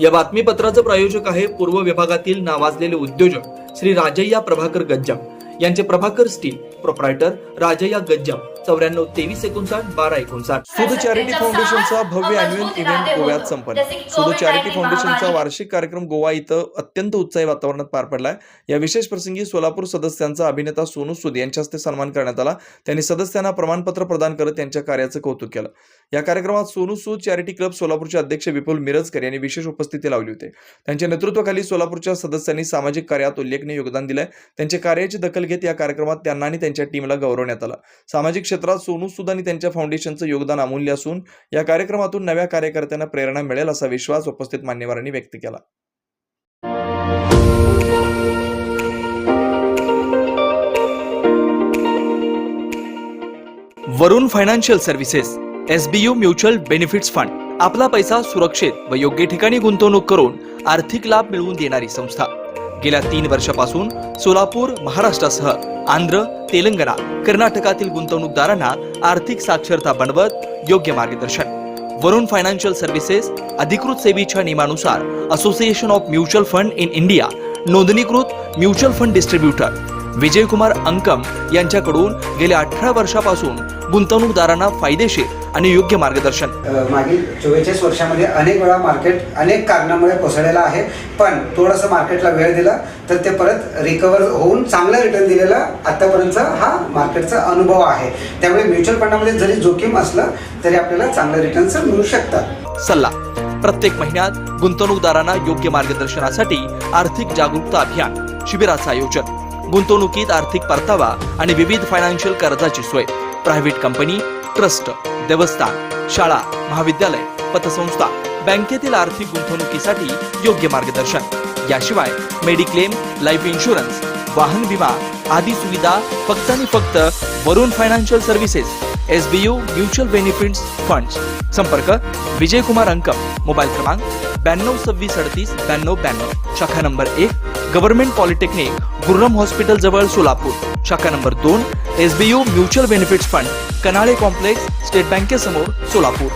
या बातमीपत्राचं प्रायोजक आहे पूर्व विभागातील नावाजलेले उद्योजक श्री राजय्या प्रभाकर गज्जाम यांचे प्रभाकर स्टील, प्रोप्रायटर राजय्या गज्जाम, 94 23 59 12 59। सुध चॅरिटी फाउंडेशनचा भव्य अॅन्युअल इव्हेंट गोव्यात संपन्न। सुध चॅरिटी फाउंडेशनचा वार्षिक कार्यक्रम गोवा इथं अत्यंत उत्साही वातावरणात पार पडलाय। या विशेष प्रसंगी सोलापूर सदस्यांचा अभिनेता सोनू सूद यांच्या हस्ते सन्मान करण्यात आला। त्यांनी सदस्यांना प्रमाणपत्र प्रदान करत त्यांच्या कार्याचं कौतुक केलं। या कार्यक्रमात सोनू सूद चॅरिटी क्लब सोलापूरचे अध्यक्ष विपुल मिरजकर यांनी विशेष उपस्थिती लावली होती। त्यांच्या नेतृत्वाखाली सोलापूरच्या सदस्यांनी सामाजिक कार्यात उल्लेखनीय योगदान दिलंय। त्यांच्या कार्याची दखल घेत या कार्यक्रमात त्यांना आणि त्यांच्या टीमला गौरवण्यात आलं। सामाजिक क्षेत्रात सोनू सूद आणि त्यांच्या फाउंडेशनचं योगदान अमूल्य असून या कार्यक्रमातून नव्या कार्यकर्त्यांना प्रेरणा मिळेल असा विश्वास उपस्थित मान्यवरांनी व्यक्त केला। Varun financial services SBU mutual benefits fund आपला पैसा सुरक्षित व योग्य ठिकाणी गुंतवणूक करून आर्थिक लाभ मिळवून देणारी संस्था। गेल्या 3 वर्षापासून सोलापूर, महाराष्ट्रासह आंध्र, तेलंगणा, कर्नाटकातील गुंतवणूकदारांना आर्थिक साक्षरता बनवत योग्य मार्गदर्शन। वरुण फायनान्शियल सर्व्हिसेस अधिकृत सेवेच्या नियमानुसार association of mutual fund in India नोंदणीकृत mutual fund distributor Vijaykumar Ankam यांच्याकडून गेल्या 18 वर्षापासून गुंतवणूकदारांना फायदेशीर आणि योग्य मार्गदर्शन। मागील 44 वर्षांमध्ये अनेक वेळा मार्केट अनेक कारणामुळे कोसळलेला आहे, पण थोडंसं मार्केटला वेळ दिला तर ते परत रिकवर होऊन चांगलं रिटर्न दिलेला आतापर्यंतचा हा मार्केटचा अनुभव आहे। त्यामुळे म्युच्युअल फंडामध्ये जरी जोखीम असलं तरी आपल्याला चांगलं रिटर्न्स मिळू शकतात। सल्ला प्रत्येक महिन्यात गुंतवणूकदारांना योग्य मार्गदर्शनासाठी आर्थिक जागरूकता अभियान शिबिराचं आयोजन। गुंतवणुकीत आर्थिक परतावा आणि विविध फायनान्शियल कर्जाची सोय। प्रायव्हेट कंपनी, ट्रस्ट, देवस्थान, शाळा, महाविद्यालय, पतसंस्था, बँकेतील आर्थिक गुंतवणुकीसाठी योग्य मार्गदर्शन। याशिवाय मेडिक्लेम, लाईफ इन्शुरन्स, वाहन विमा आदी सुविधा फक्त आणि फक्त Varun financial services SBU mutual benefits funds. संपर्क विजयकुमार अंकम, मोबाईल क्रमांक 92 26 38 92 92, शाखा number 1 government polytechnic, Gururam hospital जवळ सोलापूर, शाखा number 2 SBU mutual benefits fund, Kanale complex, state बँकेसमोर सोलापूर।